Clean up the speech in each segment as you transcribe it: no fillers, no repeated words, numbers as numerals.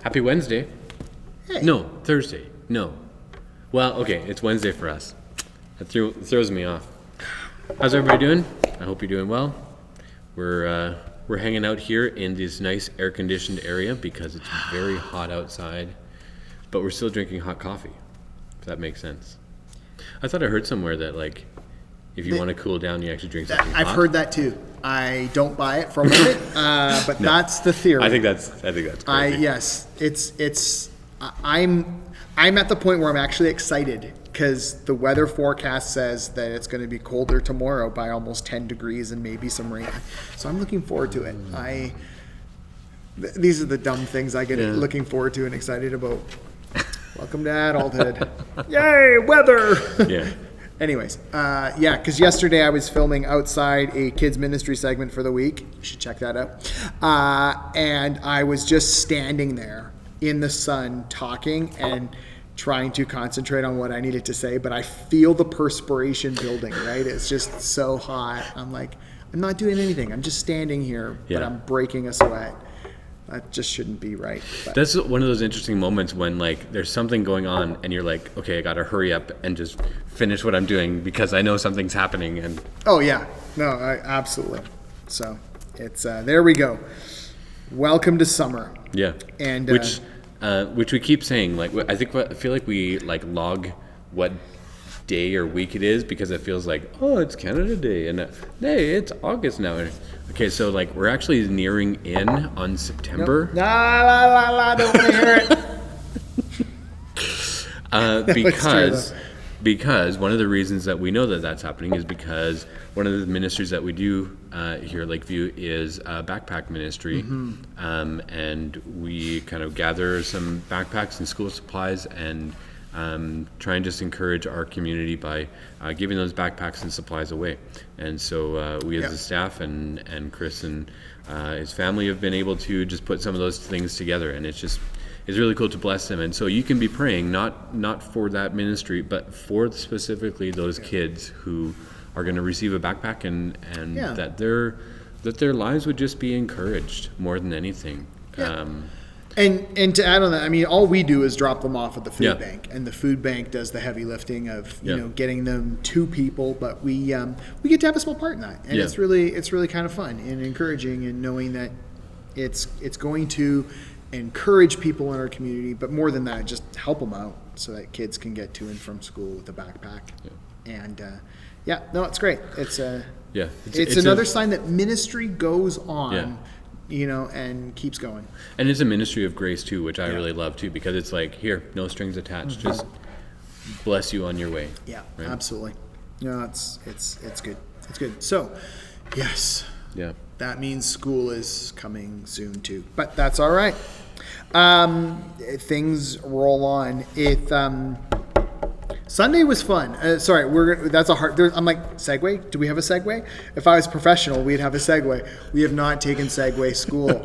Happy Wednesday. Hey. No, Thursday. No. Well, okay, it's Wednesday for us. That throws me off. How's everybody doing? I hope you're doing well. We're hanging out here in this nice air-conditioned area because it's very hot outside, but we're still drinking hot coffee, if that makes sense. I thought I heard somewhere that, like, if you want to cool down, you actually drink something hot. I've heard that too. I don't buy it for a moment, but no, that's the theory. I think that's crazy. Yes, I'm at the point where I'm actually excited because the weather forecast says that it's going to be colder tomorrow by almost 10 degrees and maybe some rain. So I'm looking forward to it. These are the dumb things I get looking forward to and excited about. Welcome to adulthood. Yay, weather! Yeah. Anyways, because yesterday I was filming outside a kids ministry segment for the week. You should check that out. And I was just standing there in the sun talking and trying to concentrate on what I needed to say, but I feel the perspiration building, right? It's just so hot. I'm like, I'm not doing anything. I'm just standing here, but I'm breaking a sweat. That just shouldn't be right. But. That's one of those interesting moments when, like, there's something going on and you're like, okay, I got to hurry up and just finish what I'm doing because I know something's happening. And oh, yeah. No, absolutely. So it's there we go. Welcome to summer. Yeah. And which we keep saying, like, I feel like we, like, log what day or week it is because it feels like, oh, it's Canada Day and hey, it's August now. Okay, so, like, we're actually nearing in on September. Nope. La, don't want to hear it. Because one of the reasons that we know that that's happening is because one of the ministries that we do here at Lakeview is a backpack ministry. Mm-hmm. And we kind of gather some backpacks and school supplies and try and just encourage our community by giving those backpacks and supplies away. And so we as the staff and Chris and his family have been able to just put some of those things together, and it's really cool to bless them. And so you can be praying not for that ministry, but for specifically those kids who are going to receive a backpack and that their lives would just be encouraged more than anything. Yeah. And to add on that, I mean, all we do is drop them off at the food bank, and the food bank does the heavy lifting of you know getting them to people. But we get to have a small part in that, and it's really kind of fun and encouraging, and knowing that it's going to encourage people in our community, but more than that, just help them out so that kids can get to and from school with a backpack. Yeah. And it's great. It's another sign that ministry goes on. Yeah. You know, and keeps going. And it's a ministry of grace too, which I really love too, because it's like, here, no strings attached, just bless you on your way. Yeah, right? Absolutely. No, it's good. It's good. So, yes. Yeah. That means school is coming soon too, but that's all right. Things roll on. Sunday was fun. That's a hard. I'm like, segue? Do we have a segue? If I was professional, we'd have a segue. We have not taken segue school.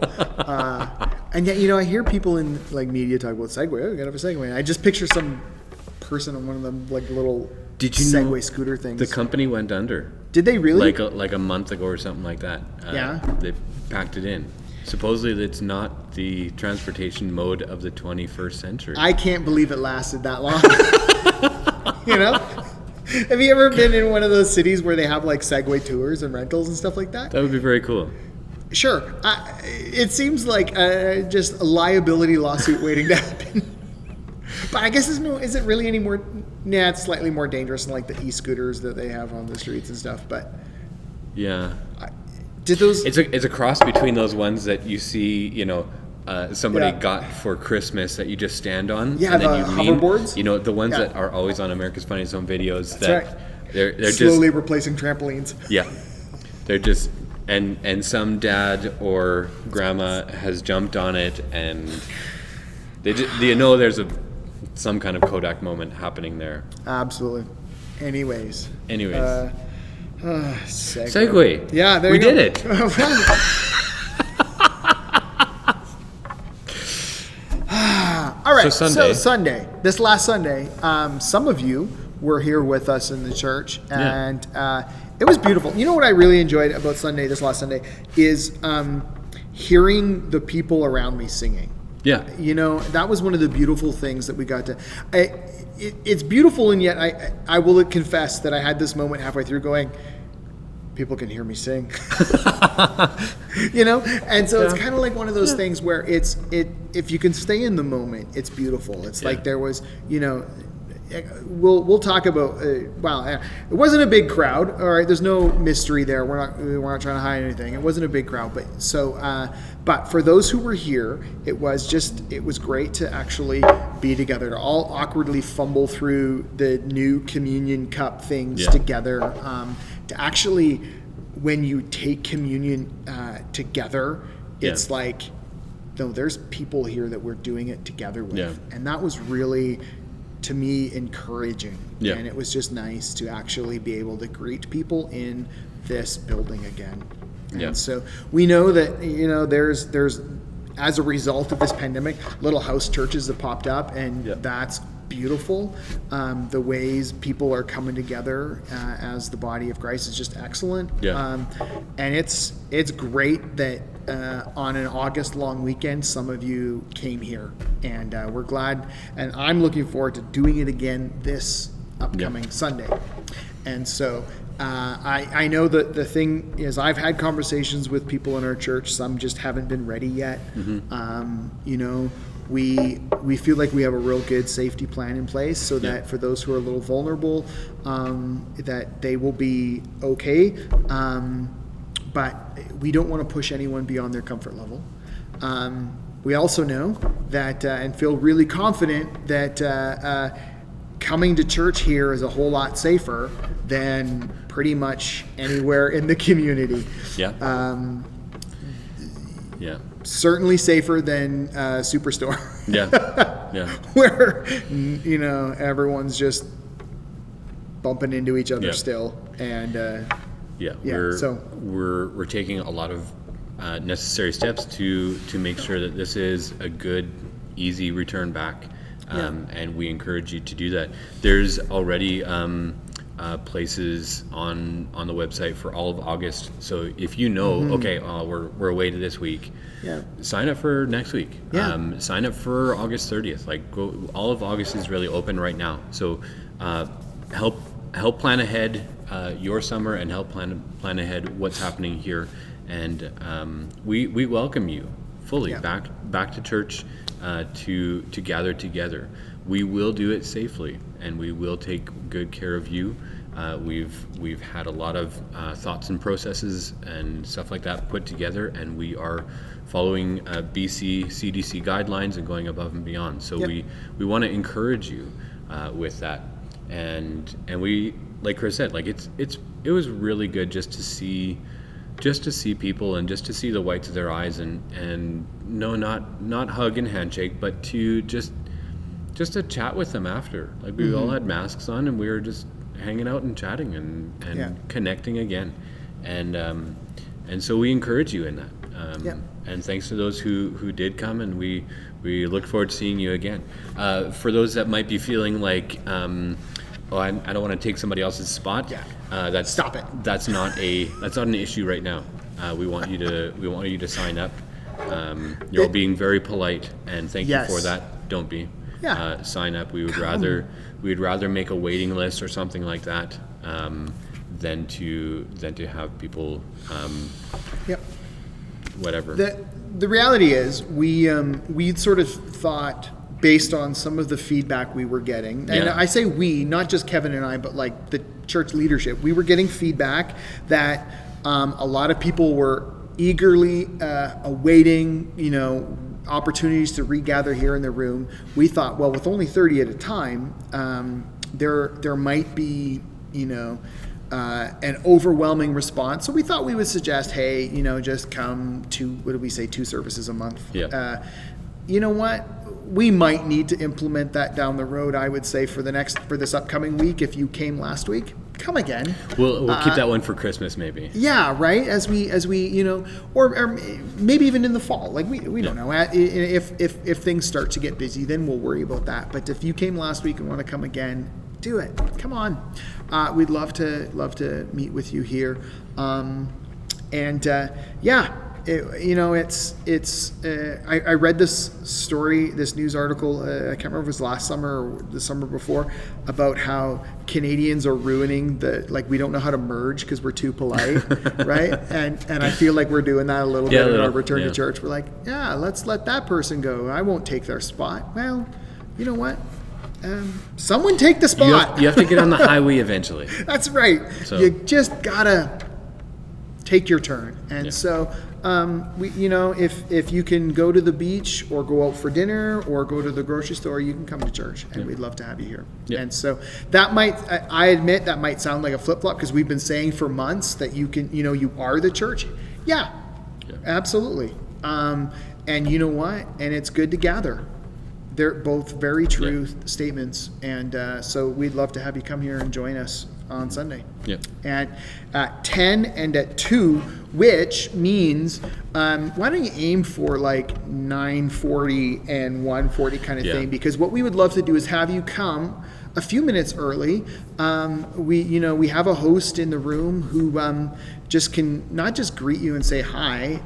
And yet, you know, I hear people in like media talk about segue. Oh, we gotta have a segue. And I just picture some person on one of them like little Segway scooter things. The company went under. Did they really? Like a month ago or something like that. They packed it in. Supposedly, it's not the transportation mode of the 21st century. I can't believe it lasted that long. You know? Have you ever been in one of those cities where they have like Segway tours and rentals and stuff like that? That would be very cool. Sure. It seems like just a liability lawsuit waiting to happen. But I guess is it really any more? Nah, it's slightly more dangerous than like the e-scooters that they have on the streets and stuff. But yeah, did those? It's a cross between those ones that you see, you know, somebody got for Christmas that you just stand on. Yeah, and then the hoverboards. You know, the ones that are always on America's Funniest Home Videos. That's that right. They're slowly just replacing trampolines. Yeah, they're just and some dad or grandma has jumped on it, and they just, you know, there's some kind of Kodak moment happening there. Absolutely. Anyways. Segway. Yeah, there we you go. did it. All right. So Sunday. This last Sunday, some of you were here with us in the church, and it was beautiful. You know what I really enjoyed about Sunday, this last Sunday, is hearing the people around me singing. Yeah. You know, that was one of the beautiful things that we got to. It's beautiful, and yet I will confess that I had this moment halfway through going, people can hear me sing. You know? And so it's kind of like one of those things where if you can stay in the moment, it's beautiful. It's like there was, you know, we'll talk about it wasn't a big crowd. All right, there's no mystery there. We're not trying to hide anything. It wasn't a big crowd, but for those who were here, it was great to actually be together, to all awkwardly fumble through the new communion cup things together, to actually, when you take communion together, it's like, no, there's people here that we're doing it together with, and that was really, to me, encouraging. And it was just nice to actually be able to greet people in this building again. And so we know that, you know, there's as a result of this pandemic, little house churches have popped up, and that's beautiful. The ways people are coming together as the body of Christ is just excellent. And it's great that on an August long weekend, some of you came here, and we're glad, and I'm looking forward to doing it again this upcoming Sunday. And so I know that the thing is, I've had conversations with people in our church. Some just haven't been ready yet. You know, we feel like we have a real good safety plan in place, so that for those who are a little vulnerable, that they will be okay. But we don't want to push anyone beyond their comfort level. We also know that and feel really confident that coming to church here is a whole lot safer than pretty much anywhere in the community. Certainly safer than Superstore. Where, you know, everyone's just bumping into each other still, and we're taking a lot of necessary steps to make sure that this is a good, easy return back, and we encourage you to do that. There's already places on the website for all of August. So if you know, we're away to this week, sign up for next week. Sign up for August 30th. Like, all of August is really open right now. So help plan ahead your summer, and help plan ahead what's happening here. And we welcome you fully back to church, to gather together. We will do it safely, and we will take good care of you. We've had a lot of thoughts and processes and stuff like that put together, and we are following BC CDC guidelines and going above and beyond. So we want to encourage you with that, and we, like Chris said, like it was really good just to see people, and just to see the whites of their eyes, and no, not hug and handshake, but to just to chat with them after. Like, we all had masks on, and we were just hanging out and chatting and connecting again, and so we encourage you in that. And thanks to those who did come, and we look forward to seeing you again. For those that might be feeling like, I don't want to take somebody else's spot. Stop it. That's not an issue right now. We want you to sign up. You're all being very polite, and thank you for that. Don't be. Sign up. We'd rather make a waiting list or something like that, than to have people. Whatever. The reality is, we sort of thought, based on some of the feedback we were getting, and I say we, not just Kevin and I, but like the church leadership, we were getting feedback that a lot of people were eagerly awaiting, you know, opportunities to regather here in the room. We thought, well, with only 30 at a time, there might be, you know, an overwhelming response. So we thought we would suggest, hey, you know, just come to, what did we say, 2 services a month. You know what? We might need to implement that down the road. I would say for this upcoming week, if you came last week, come again. We'll keep that one for Christmas, maybe. Yeah, right. As we you know, or maybe even in the fall. Like we don't know. If things start to get busy, then we'll worry about that. But if you came last week and want to come again, do it. Come on. We'd love to meet with you here. I read this story, this news article, I can't remember if it was last summer or the summer before, about how Canadians are ruining we don't know how to merge because we're too polite, right? And I feel like we're doing that a little bit in our return to church. We're like, yeah, let's let that person go. I won't take their spot. Well, you know what? Someone take the spot. You have to get on the highway eventually. That's right. So, you just gotta take your turn. And so, if you can go to the beach or go out for dinner or go to the grocery store, you can come to church, and we'd love to have you here. And so I admit that might sound like a flip-flop because we've been saying for months that you can, you are the church. Yeah. Absolutely. And you know what? And it's good to gather. They're both very true statements, and so we'd love to have you come here and join us on Sunday. At 10 and at 2, which means why don't you aim for like 9:40 and 1:40 kind of thing? Because what we would love to do is have you come a few minutes early. We have a host in the room who just can not just greet you and say hi,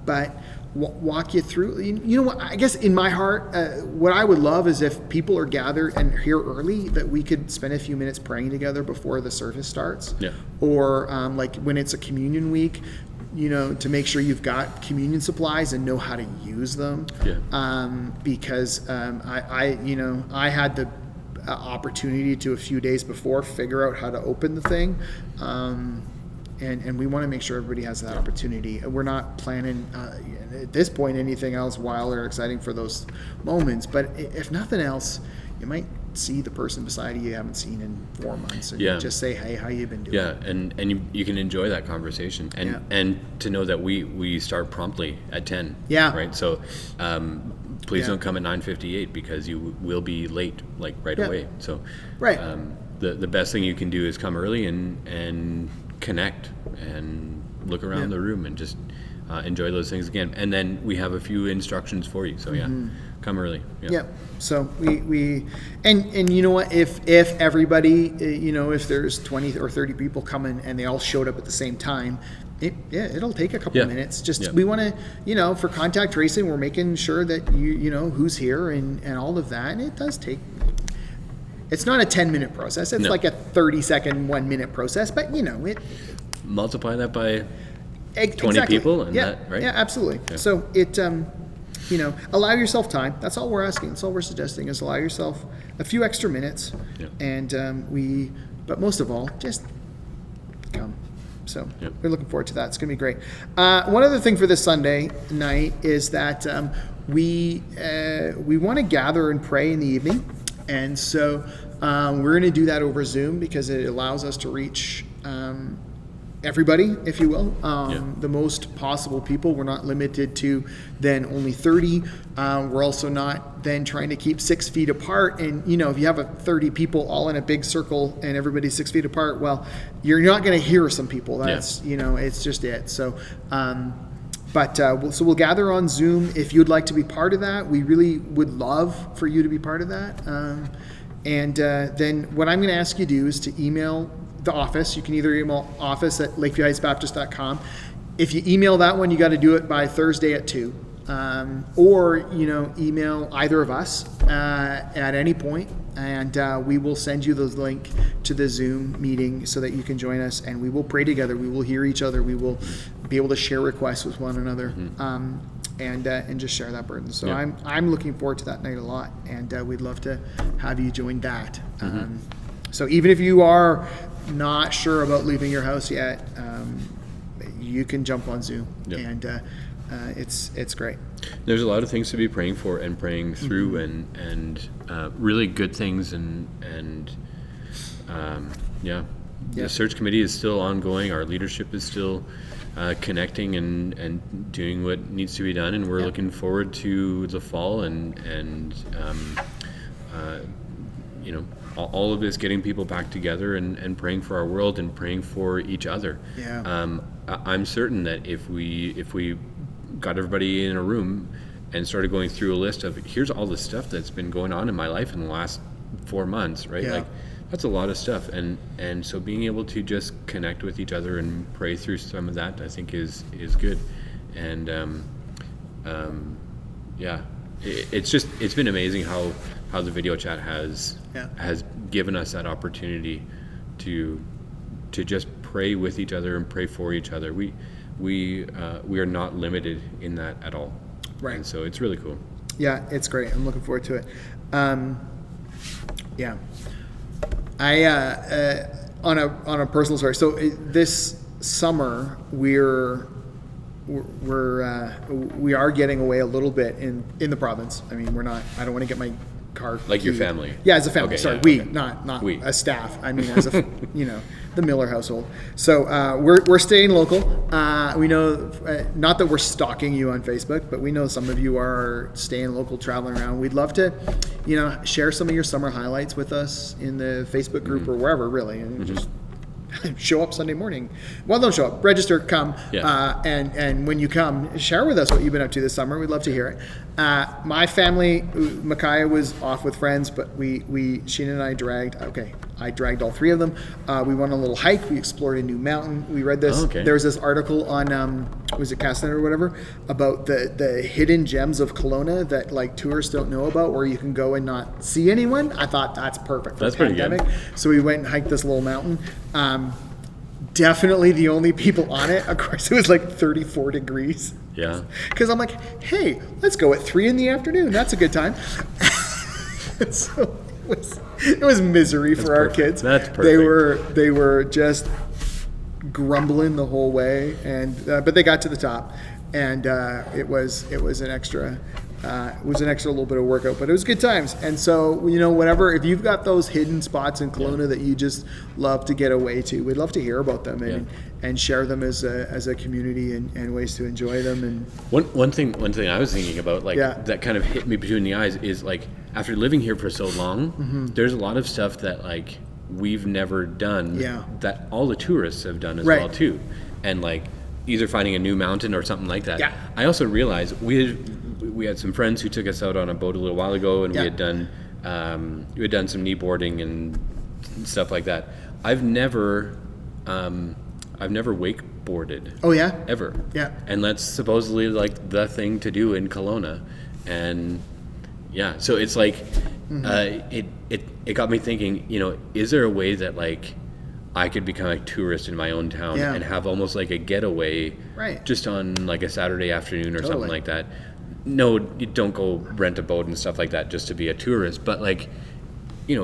but walk you through. You know what? I guess in my heart, what I would love is if people are gathered and here early, that we could spend a few minutes praying together before the service starts. Or like when it's a communion week, to make sure you've got communion supplies and know how to use them. Because I had the opportunity to a few days before figure out how to open the thing. And we want to make sure everybody has that opportunity. We're not planning at this point anything else wild or exciting for those moments. But if nothing else, you might see the person beside you haven't seen in 4 months, and you just say, "Hey, how you been doing?" And you can enjoy that conversation, and to know that we start promptly at 10. Right. So please don't come at 9:58 because you will be late right away. So the best thing you can do is come early and connect and look around the room and just enjoy those things again. And then we have a few instructions for you. So come early. So we and you know what, if everybody, if there's 20 or 30 people coming and they all showed up at the same time, it'll take a couple of minutes. Just we want to, for contact tracing, we're making sure that you know who's here and all of that. And it does take. It's not a 10-minute process. It's like a 30-second, 1-minute process. But it. Multiply that by 20 people, and that, right? Yeah, absolutely. So it, allow yourself time. That's all we're asking. That's all we're suggesting is allow yourself a few extra minutes, and but most of all, just come. So we're looking forward to that. It's going to be great. One other thing for this Sunday night is that we want to gather and pray in the evening. And so we're going to do that over Zoom because it allows us to reach everybody, if you will, the most possible people. We're not limited to then only 30. We're also not then trying to keep 6 feet apart. And, if you have 30 people all in a big circle and everybody's 6 feet apart, well, you're not going to hear some people. That's, it's just it. So, so we'll gather on Zoom. If you'd like to be part of that, we really would love for you to be part of that. And then what I'm going to ask you to do is to email the office. You can either email office@lakeviewheightsbaptist.com. If you email that one, you got to do it by Thursday at 2. Or email either of us at any point, and we will send you the link to the Zoom meeting so that you can join us, and we will pray together. We will hear each other. We will be able to share requests with one another, and just share that burden. So I'm looking forward to that night a lot, and we'd love to have you join that. So even if you are not sure about leaving your house yet, you can jump on Zoom, and it's great. There's a lot of things to be praying for and praying through, and really good things, and the search committee is still ongoing. Our leadership is still connecting and doing what needs to be done, and we're looking forward to the fall and all of this, getting people back together and praying for our world and praying for each other. I'm certain that if we got everybody in a room and started going through a list of here's all the stuff that's been going on in my life in the last 4 months, right? That's a lot of stuff, and so being able to just connect with each other and pray through some of that, I think is good. And yeah, it's been amazing how the video chat has given us that opportunity to just pray with each other and pray for each other. We are not limited in that at all. Right. And so it's really cool. Yeah, it's great. I'm looking forward to it. Yeah. I on a personal story. So this summer we are getting away a little bit in the province. I mean, we're not. I don't want to get my car. Like your family. Yeah, as a family. Okay, Sorry, yeah, we, okay. not We. a staff. I mean, as a the Miller household. So we're staying local. We know not that we're stalking you on Facebook, but we know some of you are staying local, traveling around. We'd love to, share some of your summer highlights with us in the Facebook group or wherever, really, and just show up Sunday morning. Well, don't show up. Register, come, and when you come, share with us what you've been up to this summer. We'd love to hear it. My family, Micaiah was off with friends, but Sheena and I dragged all three of them. We went on a little hike. We explored a new mountain. We read this. There was this article on, was it Castanet or whatever, about the hidden gems of Kelowna that like tourists don't know about, where you can go and not see anyone. I thought that's perfect for That's a pretty pandemic. good. So we went and hiked this little mountain. Definitely the only people on it. Of course, it was like 34 degrees. Yeah. Because I'm like, hey, let's go at 3 p.m. That's a good time. So it was misery for our kids. That's perfect. They were just grumbling the whole way, and but they got to the top, and it was an extra. It was an extra little bit of workout, but it was good times. And so, whatever, if you've got those hidden spots in Kelowna that you just love to get away to, we'd love to hear about them and share them as a community and ways to enjoy them. And one thing I was thinking about, that kind of hit me between the eyes is like, after living here for so long, there's a lot of stuff that like we've never done that all the tourists have done as well too. And like either finding a new mountain or something like that. Yeah. I also realized we had some friends who took us out on a boat a little while ago, and we had done some kneeboarding and stuff like that. I've never wakeboarded. Oh yeah, ever. Yeah, and that's supposedly like the thing to do in Kelowna, and yeah, so it's like it got me thinking. Is there a way that like I could become a tourist in my own town and have almost like a getaway, just on like a Saturday afternoon or something like that? No, you don't go rent a boat and stuff like that just to be a tourist, but like,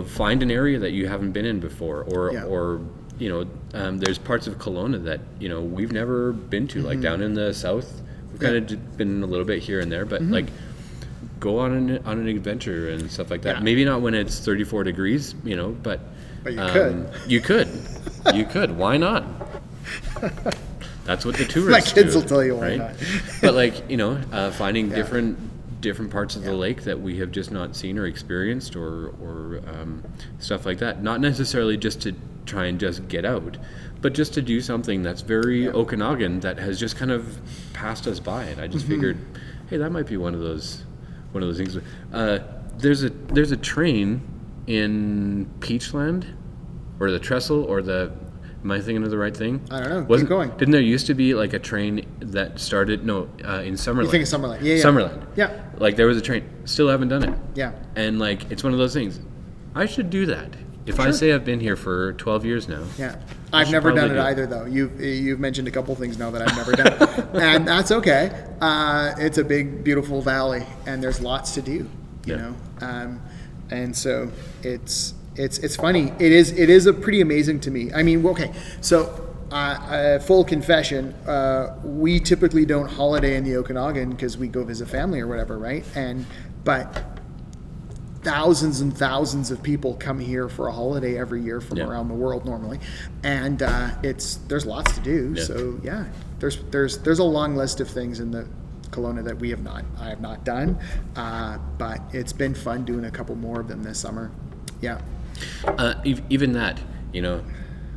find an area that you haven't been in before, or there's parts of Kelowna that we've never been to, like down in the south. We've kind of been a little bit here and there, but like go on an adventure and stuff like that. Yeah. Maybe not when it's 34 degrees, but you could. You could. Why not? That's what the tourists My kids do, will tell you why not. But like, finding different parts of the lake that we have just not seen or experienced, or stuff like that. Not necessarily just to try and just get out, but just to do something that's very Okanagan that has just kind of passed us by. And I just figured, hey, that might be one of those things. There's a train in Peachland, or the Trestle, or the. Am I thinking of the right thing? I don't know. Keep going. Didn't there used to be like a train that started? No, in Summerland. You think of Summerland? Yeah. Summerland. Yeah. Like there was a train. Still haven't done it. Yeah. And like it's one of those things. I should do that. If I say I've been here for 12 years now. Yeah. I've never done it either, though. You've mentioned a couple things now that I've never done, and that's okay. It's a big, beautiful valley, and there's lots to do. You know, and so it's funny. It is a pretty amazing to me. I mean, okay, so full confession, we typically don't holiday in the Okanagan because we go visit family or whatever, right? But thousands and thousands of people come here for a holiday every year from around the world normally, and there's lots to do. Yeah. So yeah, there's a long list of things in the Kelowna that I have not done, but it's been fun doing a couple more of them this summer. Yeah. Even that,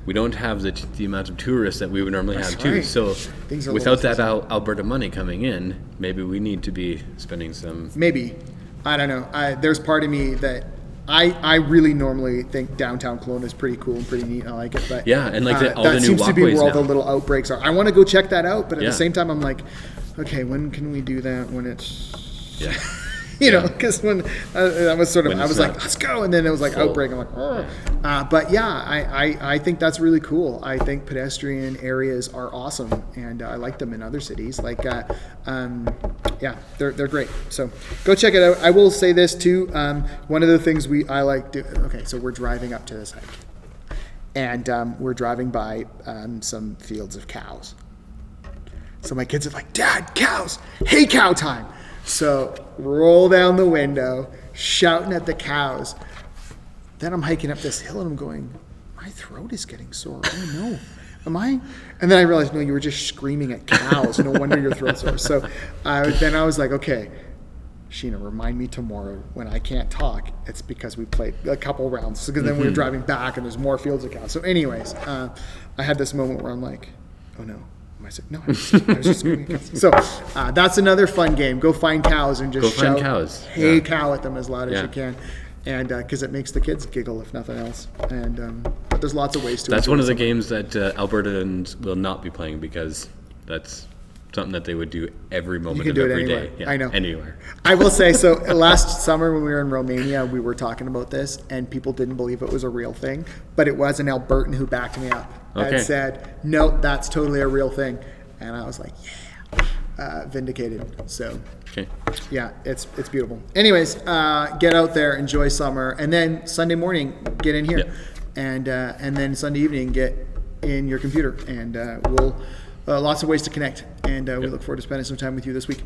we don't have the amount of tourists that we would normally have too. So without that Alberta money coming in, maybe we need to be spending some. Maybe. I don't know. There's part of me that I really normally think downtown Kelowna is pretty cool and pretty neat. I like it, but yeah, and like all the new walkways that seems to be where all now. the little outbreaks are. I want to go check that out, but at the same time, I'm like, okay, when can we do that when it's, Yeah. you know, because when I was sort of, When I it's was like, not let's go. And then it was like full. outbreak. I'm like, oh. But yeah, I think that's really cool. I think pedestrian areas are awesome, and I like them in other cities. Like, yeah, they're great. So go check it out. I will say this too. One of the things I like do. Okay, so we're driving up to this hike, and we're driving by some fields of cows. So my kids are like, Dad, cows! Hey, cow time! So roll down the window, shouting at the cows. Then I'm hiking up this hill and I'm going, my throat is getting sore. Oh no, am I? And then I realized, no, you were just screaming at cows. No wonder your throat's sore. So then I was like, okay, Sheena, remind me tomorrow when I can't talk. It's because we played a couple rounds. Because then we were driving back and there's more fields of cows. So anyways, I had this moment where I'm like, oh no. I said, no, I was just screaming at cows. So that's another fun game. Go find cows and just Go find shout, cows. hey, Yeah. cow at them as loud as Yeah. you can. And because it makes the kids giggle, if nothing else. And but there's lots of ways to. That's enjoy one of the something. games that Albertans will not be playing because that's something that they would do every moment can of do it every anywhere. day. Yeah, I know. Anywhere. I will say, so last summer when we were in Romania, we were talking about this, and people didn't believe it was a real thing, but it was an Albertan who backed me up Okay. and said, no, that's totally a real thing. And I was like, yeah, vindicated. So Okay. yeah, it's beautiful. Anyways, get out there, enjoy summer, and then Sunday morning, get in here, Yeah. and then Sunday evening, get in your computer, and we'll lots of ways to connect. And we look forward to spending some time with you this week.